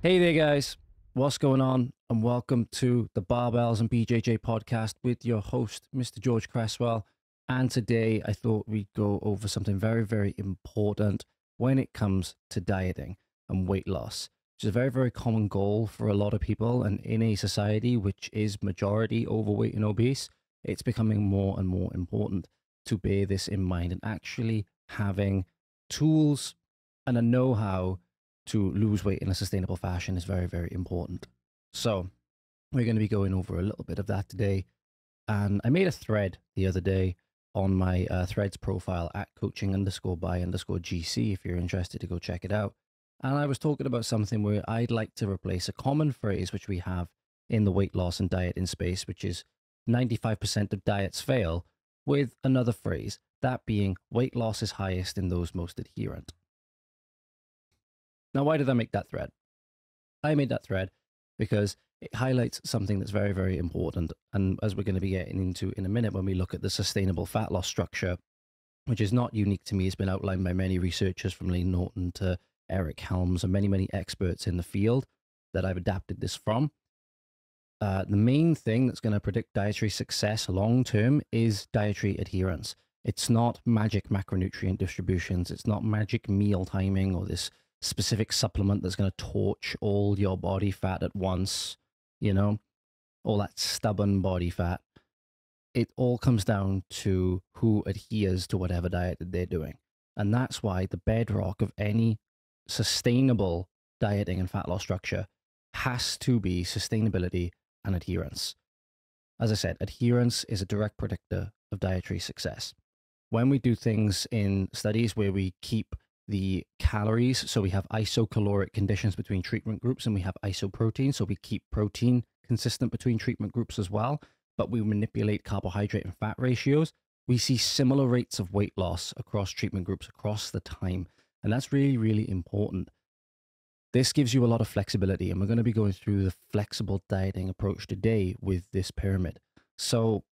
Hey there, guys. What's going on? And welcome to the Barbells and BJJ podcast with your host, Mr. George Cresswell. And today I thought we'd go over something very, very important when it comes to dieting and weight loss, which is a very, very common goal for a lot of people. And in a society which is majority overweight and obese, it's becoming more and more important to bear this in mind and actually having tools and a know-how to lose weight in a sustainable fashion is very, very important. So we're going to be going over a little bit of that today. And I made a thread the other day on my threads profile at coaching_by_GC if you're interested to go check it out. And I was talking about something where I'd like to replace a common phrase which we have in the weight loss and dieting space, which is 95% of diets fail, with another phrase, that being weight loss is highest in those most adherent. Now, why did I make that thread? I made that thread because it highlights something that's very, very important. And as we're going to be getting into in a minute, when we look at the sustainable fat loss structure, which is not unique to me, it's been outlined by many researchers from Norton to Eric Helms and many, many experts in the field that I've adapted this from. The main thing that's going to predict dietary success long-term is dietary adherence. It's not magic macronutrient distributions. It's not magic meal timing or this specific supplement that's going to torch all your body fat at once, you know, all that stubborn body fat. It all comes down to who adheres to whatever diet that they're doing. And that's why the bedrock of any sustainable dieting and fat loss structure has to be sustainability and adherence. As I said, adherence is a direct predictor of dietary success. When we do things in studies where we keep the calories, so we have isocaloric conditions between treatment groups, and we have isoprotein, so we keep protein consistent between treatment groups as well, but we manipulate carbohydrate and fat ratios, we see similar rates of weight loss across treatment groups across the time. And that's really, really important. This gives you a lot of flexibility, and we're going to be going through the flexible dieting approach today with this pyramid. So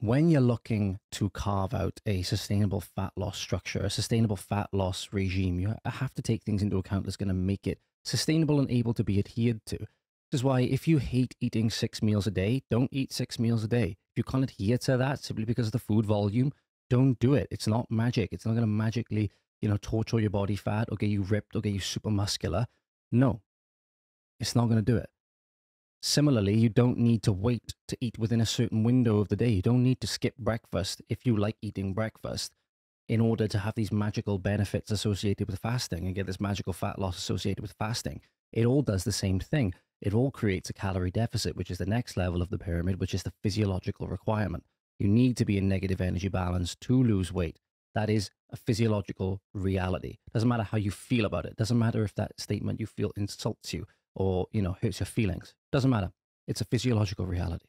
when you're looking to carve out a sustainable fat loss structure, a sustainable fat loss regime, you have to take things into account that's going to make it sustainable and able to be adhered to. This is why if you hate eating 6 meals a day, don't eat 6 meals a day. If you can't adhere to that simply because of the food volume, don't do it. It's not magic. It's not going to magically, torch all your body fat or get you ripped or get you super muscular. No, it's not going to do it. Similarly, you don't need to wait to eat within a certain window of the day. You don't need to skip breakfast if you like eating breakfast in order to have these magical benefits associated with fasting and get this magical fat loss associated with fasting. It all does the same thing. It all creates a calorie deficit, which is the next level of the pyramid, which is the physiological requirement. You need to be in negative energy balance to lose weight. That is a physiological reality. Doesn't matter how you feel about it. Doesn't matter if that statement you feel insults you or, hurts your feelings. Doesn't matter. It's a physiological reality.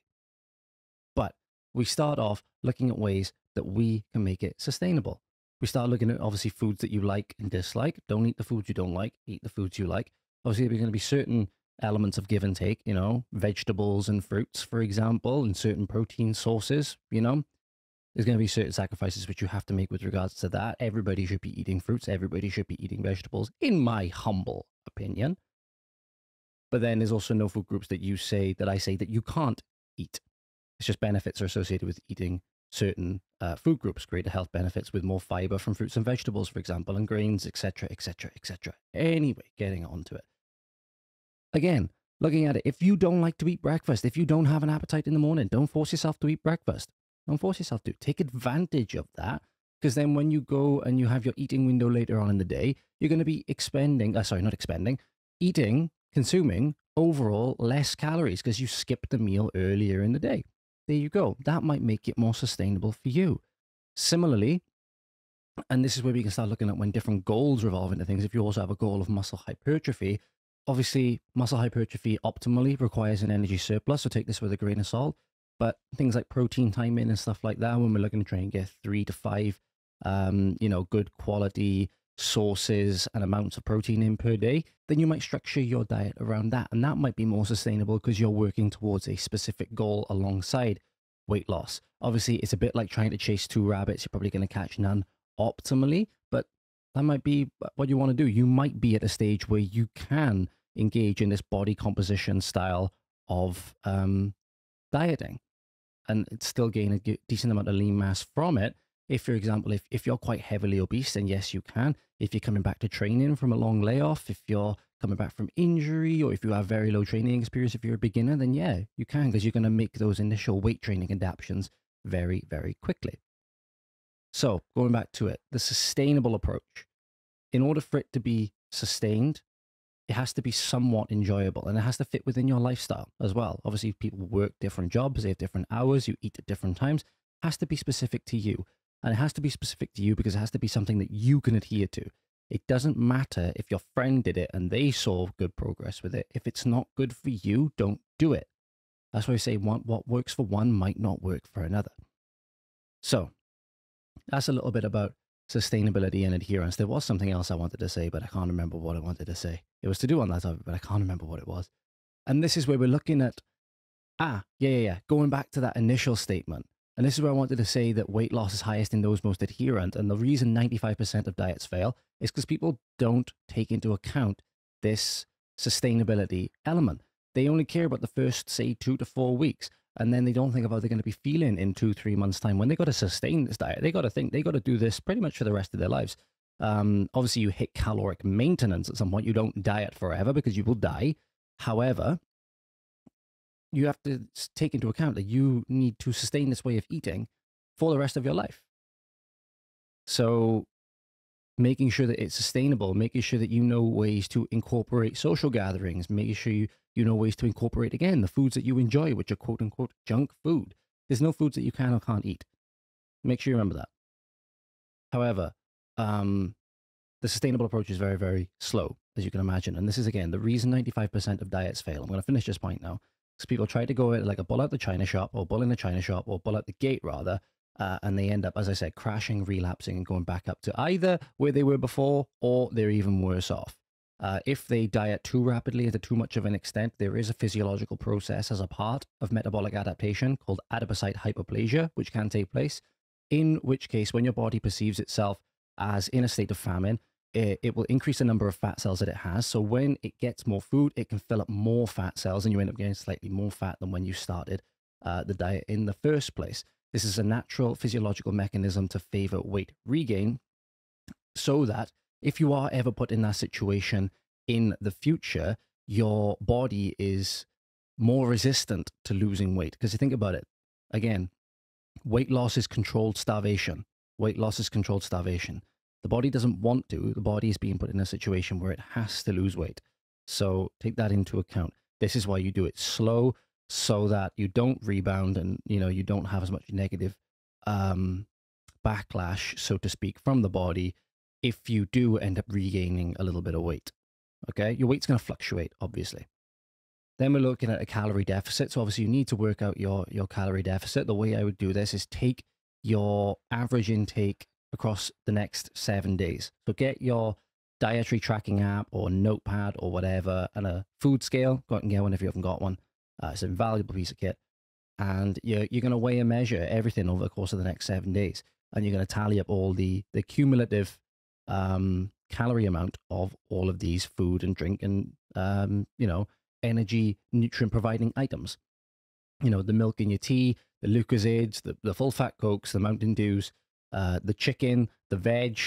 But we start off looking at ways that we can make it sustainable. We start looking at, obviously, foods that you like and dislike. Don't eat the foods you don't like. Eat the foods you like. Obviously, there's going to be certain elements of give and take, vegetables and fruits, for example, and certain protein sources, There's going to be certain sacrifices which you have to make with regards to that. Everybody should be eating fruits. Everybody should be eating vegetables, in my humble opinion. But then there's also no food groups that I say that you can't eat. It's just benefits are associated with eating certain food groups, greater health benefits with more fiber from fruits and vegetables, for example, and grains, etc., etc., etc. Anyway, getting on to it. Again, looking at it, if you don't like to eat breakfast, if you don't have an appetite in the morning, don't force yourself to eat breakfast. Don't force yourself to. Take advantage of that, because then when you go and you have your eating window later on in the day, you're going to be consuming overall less calories because you skipped the meal earlier in the day. There you go. That might make it more sustainable for you. Similarly, and this is where we can start looking at when different goals revolve into things. If you also have a goal of muscle hypertrophy, obviously muscle hypertrophy optimally requires an energy surplus, so take this with a grain of salt. But things like protein timing and stuff like that, when we're looking to try and get 3 to 5, good quality sources and amounts of protein in per day, then you might structure your diet around that. And that might be more sustainable because you're working towards a specific goal alongside weight loss. Obviously, it's a bit like trying to chase 2 rabbits. You're probably going to catch none optimally, but that might be what you want to do. You might be at a stage where you can engage in this body composition style of dieting and still gain a decent amount of lean mass from it. If, for example, if you're quite heavily obese, then yes, you can. If you're coming back to training from a long layoff, if you're coming back from injury, or if you have very low training experience, if you're a beginner, then yeah, you can, because you're going to make those initial weight training adaptations very, very quickly. So going back to it, the sustainable approach, in order for it to be sustained, it has to be somewhat enjoyable, and it has to fit within your lifestyle as well. Obviously, people work different jobs, they have different hours, you eat at different times. It has to be specific to you. And it has to be specific to you because it has to be something that you can adhere to. It doesn't matter if your friend did it and they saw good progress with it. If it's not good for you, don't do it. That's why I say what works for one might not work for another. So that's a little bit about sustainability and adherence. There was something else I wanted to say, but I can't remember what I wanted to say. It was to do on that topic, but I can't remember what it was. And this is where we're looking at, going back to that initial statement. And this is where I wanted to say that weight loss is highest in those most adherent. And the reason 95% of diets fail is because people don't take into account this sustainability element. They only care about the first, say, 2 to 4 weeks. And then they don't think about they're going to be feeling in 2-3 months' time. When they got to sustain this diet, they got to think they got to do this pretty much for the rest of their lives. Obviously, you hit caloric maintenance at some point. You don't diet forever because you will die. However, you have to take into account that you need to sustain this way of eating for the rest of your life. So making sure that it's sustainable, making sure that you know ways to incorporate social gatherings, making sure you know ways to incorporate, again, the foods that you enjoy, which are quote unquote junk food. There's no foods that you can or can't eat. Make sure you remember that. However, the sustainable approach is very, very slow, as you can imagine. And this is, again, the reason 95% of diets fail. I'm going to finish this point now. Because people try to go at like a bull out the china shop, or bull in the china shop, or bull out the gate rather, and they end up, as I said, crashing, relapsing, and going back up to either where they were before, or they're even worse off. If they diet too rapidly and to too much of an extent, there is a physiological process as a part of metabolic adaptation called adipocyte hypoplasia, which can take place, in which case, when your body perceives itself as in a state of famine, it will increase the number of fat cells that it has. So when it gets more food, it can fill up more fat cells, and you end up getting slightly more fat than when you started the diet in the first place. This is a natural physiological mechanism to favor weight regain, so that if you are ever put in that situation in the future, your body is more resistant to losing weight. Because you think about it, again, weight loss is controlled starvation. Weight loss is controlled starvation. The body doesn't want to. The body is being put in a situation where it has to lose weight. So take that into account. This is why you do it slow, so that you don't rebound and you don't have as much negative backlash, so to speak, from the body if you do end up regaining a little bit of weight. Okay, your weight's going to fluctuate, obviously. Then we're looking at a calorie deficit. So obviously you need to work out your calorie deficit. The way I would do this is take your average intake across the next 7 days. So get your dietary tracking app or notepad or whatever, and a food scale. Go out and get one if you haven't got one. It's an invaluable piece of kit. And you're going to weigh and measure everything over the course of the next 7 days. And you're going to tally up all the cumulative calorie amount of all of these food and drink and, energy, nutrient providing items. The milk in your tea, the Lucozades, the full fat Cokes, the Mountain Dews, the chicken, the veg,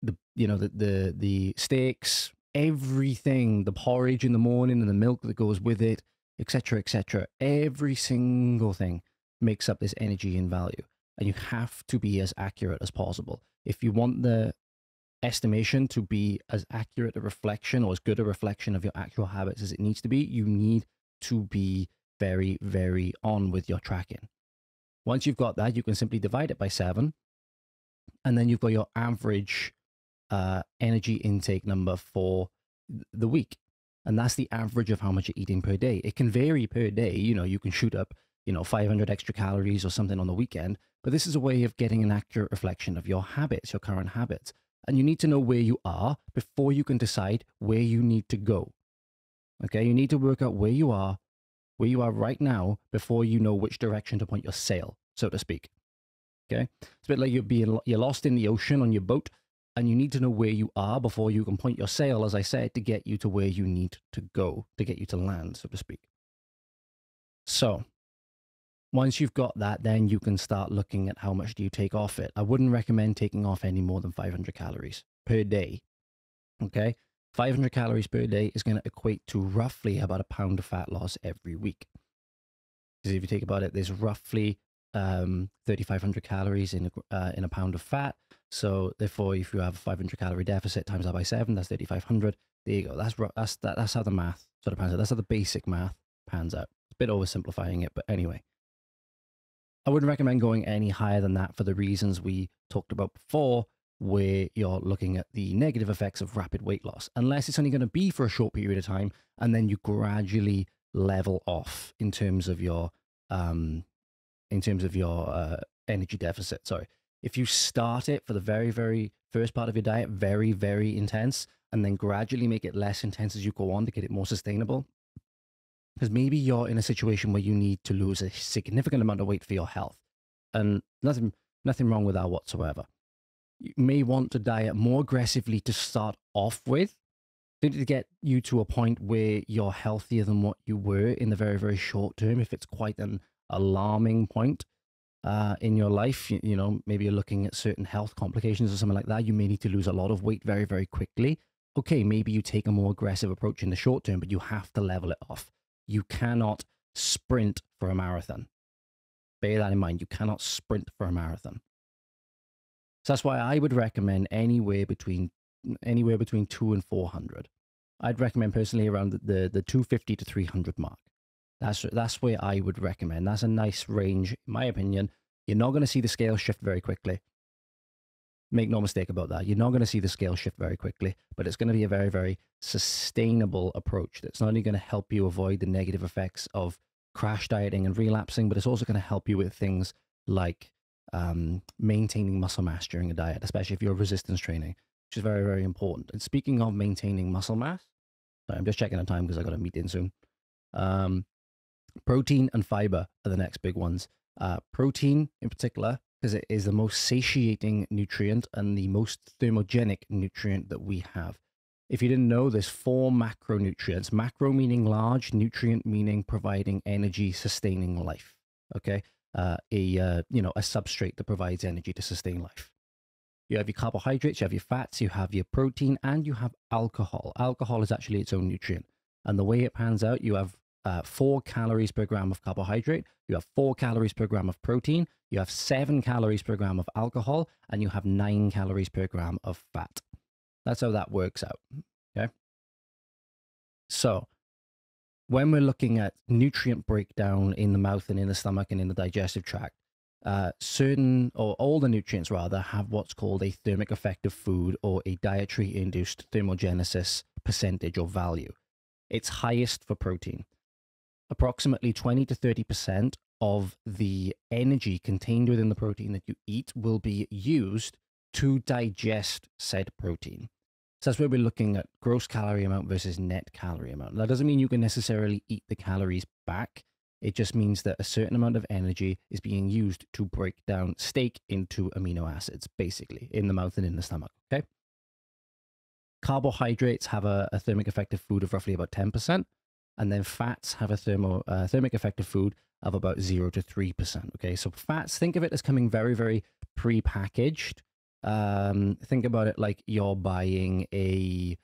the steaks, everything, the porridge in the morning and the milk that goes with it, etc., etc. Every single thing makes up this energy and value. And you have to be as accurate as possible. If you want the estimation to be as accurate a reflection or as good a reflection of your actual habits as it needs to be, you need to be very, very on with your tracking. Once you've got that, you can simply divide it by 7. And then you've got your average energy intake number for the week. And that's the average of how much you're eating per day. It can vary per day. You can shoot up, 500 extra calories or something on the weekend. But this is a way of getting an accurate reflection of your habits, your current habits. And you need to know where you are before you can decide where you need to go. Okay, you need to work out where you are right now before you know which direction to point your sail, so to speak. Okay, it's a bit like you're lost in the ocean on your boat, And you need to know where you are before you can point your sail, as I said, to get you to where you need to go, to get you to land, so to speak. So once you've got that, then you can start looking at how much do you take off it. I wouldn't recommend taking off any more than 500 calories per day. Okay? 500 calories per day is going to equate to roughly about a pound of fat loss every week. Because if you think about it, there's roughly 3,500 calories in a pound of fat. So therefore, if you have a 500 calorie deficit times that by 7, that's 3,500. There you go. That's how the math sort of pans out. That's how the basic math pans out. It's a bit oversimplifying it, but anyway. I wouldn't recommend going any higher than that for the reasons we talked about before, where you're looking at the negative effects of rapid weight loss, unless it's only going to be for a short period of time, and then you gradually level off in terms of your energy deficit. Sorry. If you start it for the very, very first part of your diet, very, very intense, and then gradually make it less intense as you go on to get it more sustainable, because maybe you're in a situation where you need to lose a significant amount of weight for your health, and nothing wrong with that whatsoever. You may want to diet more aggressively to start off with, to get you to a point where you're healthier than what you were in the very, very short term. If it's quite an alarming point in your life, you know, maybe you're looking at certain health complications or something like that, you may need to lose a lot of weight very, very quickly. Okay, maybe you take a more aggressive approach in the short term, but you have to level it off. You cannot sprint for a marathon. Bear that in mind. You cannot sprint for a marathon. So that's why I would recommend anywhere between 2 and 400. I'd recommend personally around the 250 to 300 mark. That's where I would recommend. That's a nice range, in my opinion. You're not going to see the scale shift very quickly. Make no mistake about that. You're not going to see the scale shift very quickly, but it's going to be a very, very sustainable approach that's not only going to help you avoid the negative effects of crash dieting and relapsing, but it's also going to help you with things like maintaining muscle mass during a diet, especially if you're resistance training, which is very, very important. And speaking of maintaining muscle mass, sorry, I'm just checking the time because I got a meeting soon. Protein and fiber are the next big ones. Protein in particular, because it is the most satiating nutrient and the most thermogenic nutrient that we have. If you didn't know, there's 4 macronutrients. Macro meaning large, nutrient meaning providing energy, sustaining life. Okay, a substrate that provides energy to sustain life. You have your carbohydrates, you have your fats, you have your protein, and you have alcohol. Alcohol is actually its own nutrient, and the way it pans out, you have 4 calories per gram of carbohydrate, you have 4 calories per gram of protein, you have 7 calories per gram of alcohol, and you have 9 calories per gram of fat. That's how that works out, okay? So when we're looking at nutrient breakdown in the mouth and in the stomach and in the digestive tract, all the nutrients rather have what's called a thermic effect of food, or a dietary induced thermogenesis percentage or value. It's highest for protein. Approximately 20 to 30% of the energy contained within the protein that you eat will be used to digest said protein. So that's where we're looking at gross calorie amount versus net calorie amount. That doesn't mean you can necessarily eat the calories back. It just means that a certain amount of energy is being used to break down steak into amino acids, basically, in the mouth and in the stomach, okay? Carbohydrates have a thermic effect of food of roughly about 10%. And then fats have a thermic effect of food of about 0 to 3%. Okay, so fats, think of it as coming very, very pre-packaged. Think about it like you're buying a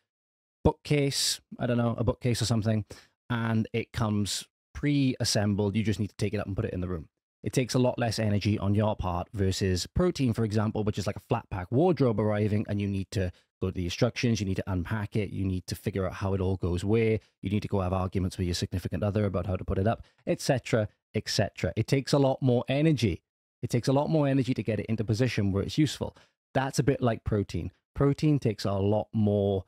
bookcase, I don't know, a bookcase or something, and it comes pre-assembled. You just need to take it up and put it in the room. It takes a lot less energy on your part versus protein, for example, which is like a flat pack wardrobe arriving, and you need to go to the instructions, you need to unpack it, you need to figure out how it all goes where, you need to go have arguments with your significant other about how to put it up, etc., etc. It takes a lot more energy. It takes a lot more energy to get it into position where it's useful. That's a bit like protein. Protein takes a lot more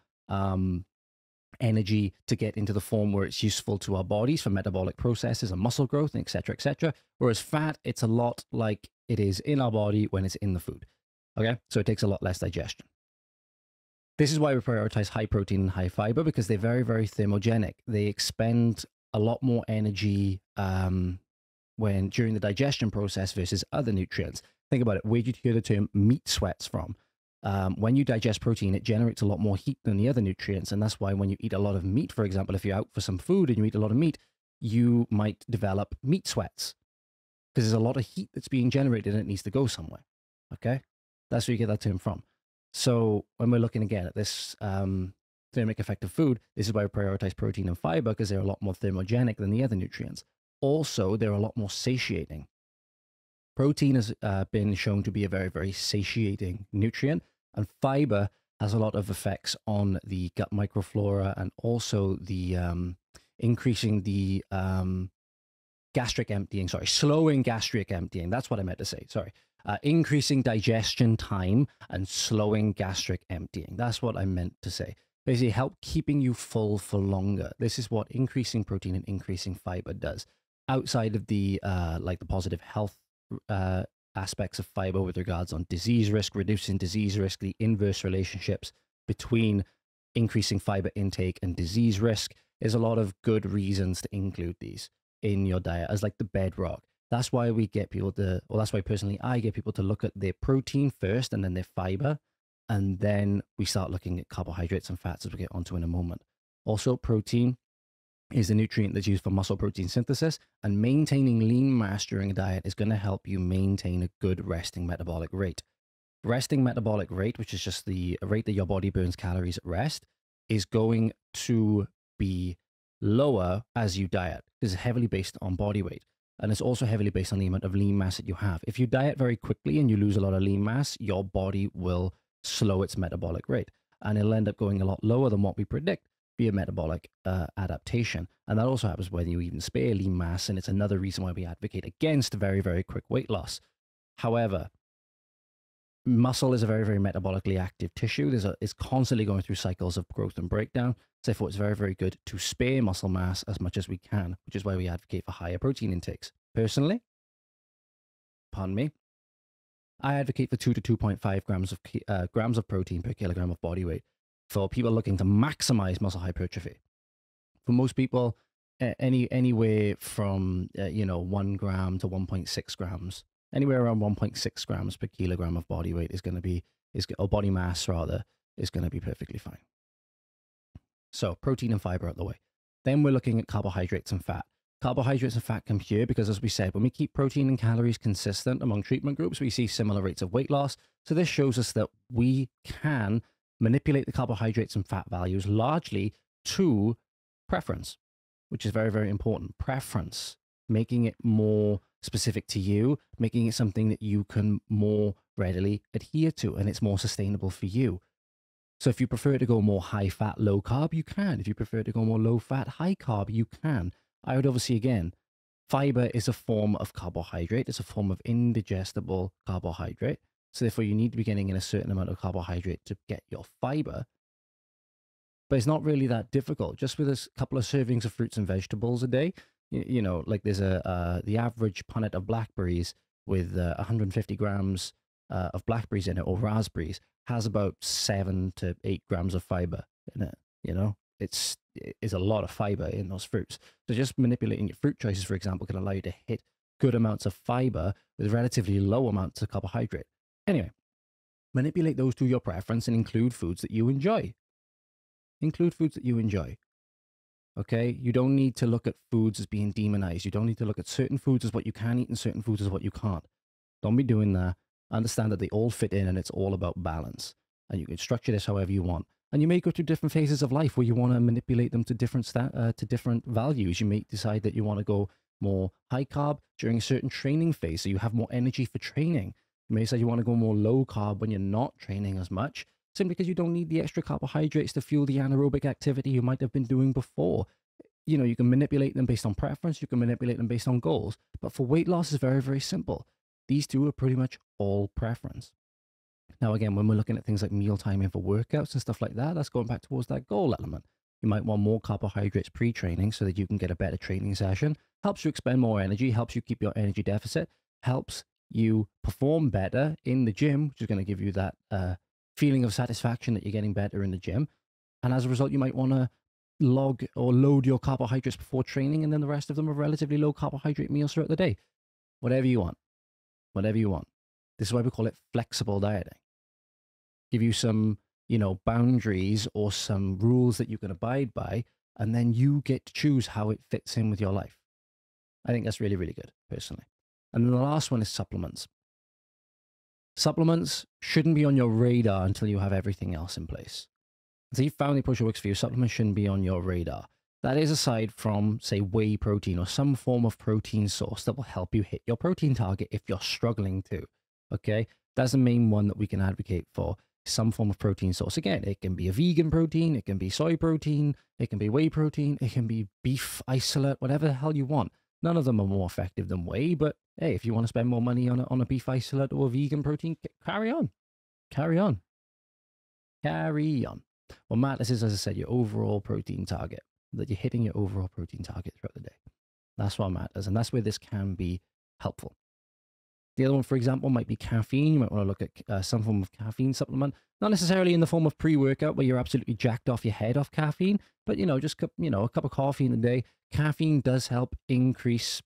energy to get into the form where it's useful to our bodies for metabolic processes and muscle growth, and etc., etc. Whereas fat, it's a lot like it is in our body when it's in the food. Okay, so it takes a lot less digestion. This is why we prioritize high protein and high fiber, because they're very, very thermogenic. They expend a lot more energy during the digestion process versus other nutrients. Think about it. Where did you hear the term meat sweats from? When you digest protein, it generates a lot more heat than the other nutrients. And that's why when you eat a lot of meat, for example, if you're out for some food and you eat a lot of meat, you might develop meat sweats because there's a lot of heat that's being generated and it needs to go somewhere. Okay? That's where you get that term from. So when we're looking again at this thermic effect of food, this is why we prioritize protein and fiber because they're a lot more thermogenic than the other nutrients. Also, they're a lot more satiating. Protein has been shown to be a very, very satiating nutrient, and fiber has a lot of effects on the gut microflora and also the increasing the gastric emptying, slowing gastric emptying. That's what I meant to say, increasing digestion time and slowing gastric emptying. That's what I meant to say. Basically, help keeping you full for longer. This is what increasing protein and increasing fiber does. Outside of the like the positive health aspects of fiber with regards on disease risk, reducing disease risk, the inverse relationships between increasing fiber intake and disease risk, there's a lot of good reasons to include these in your diet as like the bedrock. That's why we get people to, well, that's why personally I get people to look at their protein first and then their fiber, and then we start looking at carbohydrates and fats as we get onto in a moment. Also, protein is the nutrient that's used for muscle protein synthesis, and maintaining lean mass during a diet is going to help you maintain a good resting metabolic rate. Resting metabolic rate, which is just the rate that your body burns calories at rest, is going to be lower as you diet. This is heavily based on body weight, and it's also heavily based on the amount of lean mass that you have. If you diet very quickly and you lose a lot of lean mass, your body will slow its metabolic rate, and it'll end up going a lot lower than what we predict via metabolic adaptation. And that also happens when you even spare lean mass, and it's another reason why we advocate against very, very quick weight loss. However, muscle is a very, very metabolically active tissue. It's constantly going through cycles of growth and breakdown. Therefore, it's very, very good to spare muscle mass as much as we can, which is why we advocate for higher protein intakes. Personally, pardon me, I advocate for 2 to 2.5 grams of protein per kilogram of body weight for people looking to maximize muscle hypertrophy. For most people, anywhere from 1 gram to 1.6 grams, anywhere around 1.6 grams per kilogram of body weight is going to be, or body mass rather, is going to be perfectly fine. So protein and fiber out the way. Then we're looking at carbohydrates and fat. Carbohydrates and fat come here because, as we said, when we keep protein and calories consistent among treatment groups, we see similar rates of weight loss. So this shows us that we can manipulate the carbohydrates and fat values largely to preference, which is very, very important. Preference, making it more specific to you, making it something that you can more readily adhere to, and it's more sustainable for you. So if you prefer to go more high fat, low carb, you can. If you prefer to go more low fat, high carb, you can. I would obviously, again, fiber is a form of carbohydrate. It's a form of indigestible carbohydrate. So therefore, you need to be getting in a certain amount of carbohydrate to get your fiber. But it's not really that difficult. Just with a couple of servings of fruits and vegetables a day, like there's the average punnet of blackberries with 150 grams of blackberries in it, or raspberries, has about 7 to 8 grams of fiber in it. It's a lot of fiber in those fruits. So just manipulating your fruit choices, for example, can allow you to hit good amounts of fiber with relatively low amounts of carbohydrate. Anyway, manipulate those to your preference and include foods that you enjoy. Include foods that you enjoy. Okay? You don't need to look at foods as being demonized. You don't need to look at certain foods as what you can eat and certain foods as what you can't. Don't be doing that. Understand that they all fit in and it's all about balance. And you can structure this however you want. And you may go through different phases of life where you want to manipulate them to different values. You may decide that you want to go more high carb during a certain training phase, so you have more energy for training. You may say you want to go more low carb when you're not training as much, simply because you don't need the extra carbohydrates to fuel the anaerobic activity you might have been doing before. You can manipulate them based on preference. You can manipulate them based on goals. But for weight loss, it's very, very simple. These two are pretty much all preference. Now, again, when we're looking at things like meal timing for workouts and stuff like that, that's going back towards that goal element. You might want more carbohydrates pre-training so that you can get a better training session. Helps you expend more energy, helps you keep your energy deficit, helps you perform better in the gym, which is going to give you that feeling of satisfaction that you're getting better in the gym. And as a result, you might want to log or load your carbohydrates before training, and then the rest of them are relatively low carbohydrate meals throughout the day. Whatever you want. Whatever you want. This is why we call it flexible dieting. give you some, you know, boundaries or some rules that you can abide by, and then you get to choose how it fits in with your life. I think that's really, really good, personally. And then the last one is supplements. Supplements shouldn't be on your radar until you have everything else in place. So you've found the approach that works for you. Supplements shouldn't be on your radar. That is aside from, say, whey protein or some form of protein source that will help you hit your protein target if you're struggling to. Okay, that's the main one that we can advocate for. Some form of protein source. Again, it can be a vegan protein, it can be soy protein, it can be whey protein, it can be beef isolate, whatever the hell you want. None of them are more effective than whey, but hey, if you want to spend more money on a beef isolate or a vegan protein, carry on. Carry on. Carry on. What matters is, as I said, your overall protein target, that you're hitting your overall protein target throughout the day. That's what matters, and that's where this can be helpful. The other one, for example, might be caffeine. You might want to look at some form of caffeine supplement, not necessarily in the form of pre-workout where you're absolutely jacked off your head off caffeine, but, you know, just, you know, a cup of coffee in the day. Caffeine does help increase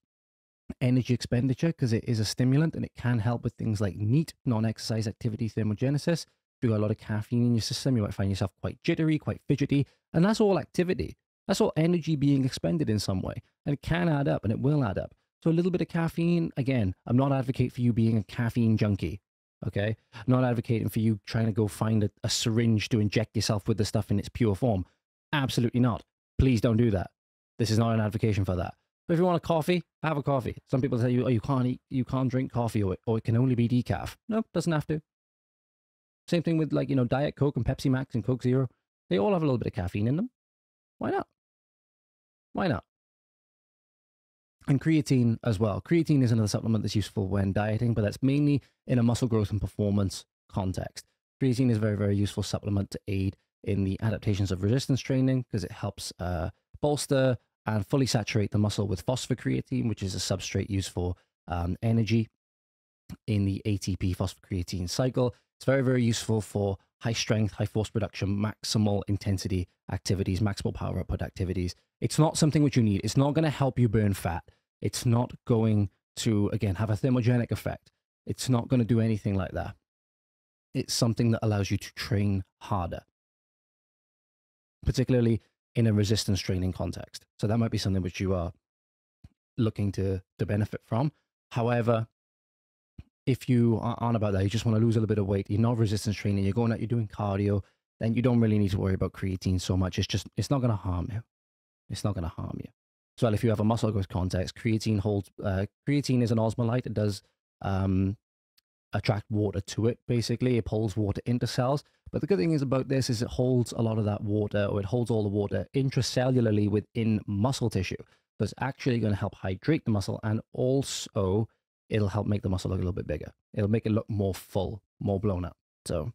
energy expenditure because it is a stimulant, and it can help with things like NEAT, non-exercise activity thermogenesis. If you've got a lot of caffeine in your system, you might find yourself quite jittery, quite fidgety, and that's all activity. That's all energy being expended in some way, and it can add up, and it will add up. So a little bit of caffeine, again, I'm not advocating for you being a caffeine junkie, okay? I'm not advocating for you trying to go find a syringe to inject yourself with the stuff in its pure form. Absolutely not. Please don't do that. This is not an advocation for that. But if you want a coffee, have a coffee. Some people say, oh, you can't drink coffee, or it can only be decaf. No, doesn't have to. Same thing with, like, you know, Diet Coke and Pepsi Max and Coke Zero. They all have a little bit of caffeine in them. Why not? Why not? And creatine as well. Creatine is another supplement that's useful when dieting, but that's mainly in a muscle growth and performance context. Creatine is a very, very useful supplement to aid in the adaptations of resistance training because it helps bolster and fully saturate the muscle with phosphocreatine, which is a substrate used for energy in the ATP phosphocreatine cycle. It's very, very useful for high strength, high force production, maximal intensity activities, maximal power output activities. It's not something which you need. It's not going to help you burn fat. It's not going to, again, have a thermogenic effect. It's not going to do anything like that. It's something that allows you to train harder, particularly in a resistance training context. So that might be something which you are looking to benefit from. However, if you aren't about that, you just want to lose a little bit of weight, you're not resistance training, you're going out, you're doing cardio, then you don't really need to worry about creatine so much. It's not going to harm you. It's not going to harm you. So if you have a muscle growth context, creatine is an osmolyte. It does attract water to it, basically. It pulls water into cells. But the good thing is about this is it holds a lot of that water, or it holds all the water intracellularly within muscle tissue. So it's actually going to help hydrate the muscle, and also it'll help make the muscle look a little bit bigger. It'll make it look more full, more blown up. So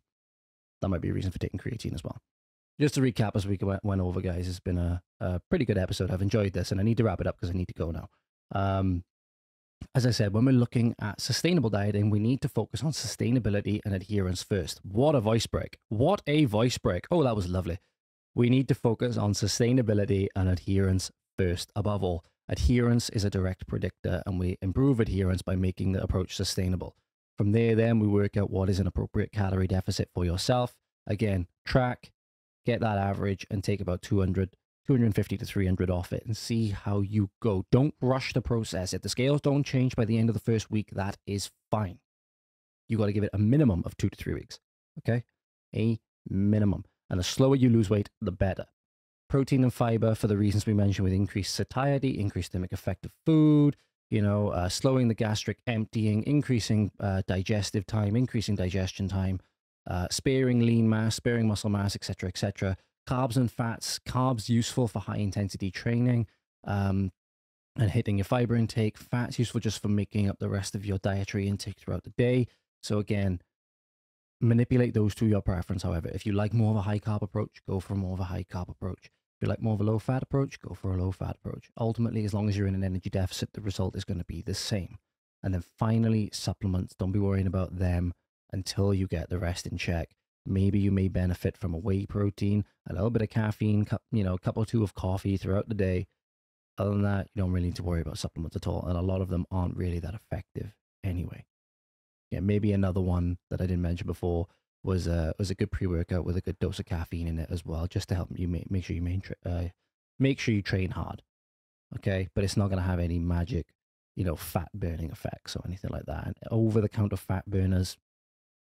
that might be a reason for taking creatine as well. Just to recap as we went over, guys, it's been a pretty good episode. I've enjoyed this, and I need to wrap it up because I need to go now. As I said, when we're looking at sustainable dieting, we need to focus on sustainability and adherence first. What a voice break. What a voice break. Oh, that was lovely. We need to focus on sustainability and adherence first. Above all, adherence is a direct predictor, and we improve adherence by making the approach sustainable. From there, then, we work out what is an appropriate calorie deficit for yourself. Again, track, get that average, and take about 250 to 300 off it and see how you go. Don't rush the process. If the scales don't change by the end of the first week, that is fine. You got to give it a minimum of 2 to 3 weeks. Okay? A minimum. And the slower you lose weight, the better. Protein and fiber, for the reasons we mentioned, with increased satiety, increased thermic effect of food, slowing the gastric emptying, increasing digestive time, increasing digestion time, sparing lean mass, sparing muscle mass, etc., etc. Carbs and fats. Carbs useful for high intensity training and hitting your fiber intake. Fats useful just for making up the rest of your dietary intake throughout the day. So again, manipulate those to your preference. However, if you like more of a high carb approach, go for more of a high carb approach. If you like more of a low fat approach, go for a low fat approach. Ultimately, as long as you're in an energy deficit, the result is going to be the same. And then finally, supplements. Don't be worrying about them until you get the rest in check. Maybe you may benefit from a whey protein, a little bit of caffeine, a cup or two of coffee throughout the day. Other than that, you don't really need to worry about supplements at all. And a lot of them aren't really that effective anyway. Yeah, maybe another one that I didn't mention before, was a good pre-workout with a good dose of caffeine in it as well, just to help you make sure you train hard. Okay, but it's not going to have any magic, fat burning effects or anything like that. And over-the-counter fat burners,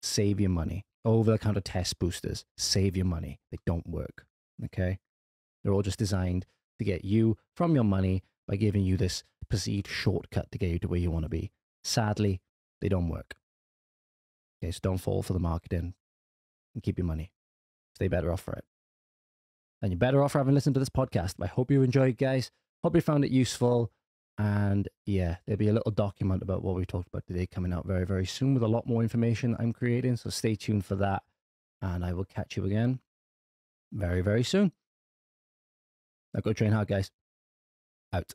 save your money. Over-the-counter test boosters, save your money. They don't work. Okay, they're all just designed to get you from your money by giving you this perceived shortcut to get you to where you want to be. Sadly, they don't work. Okay, so don't fall for the marketing and keep your money. Stay better off for it. And you're better off for having listened to this podcast. I hope you enjoyed, guys. Hope you found it useful. And yeah, there'll be a little document about what we talked about today coming out very, very soon with a lot more information I'm creating. So stay tuned for that. And I will catch you again very, very soon. Now go train hard, guys. Out.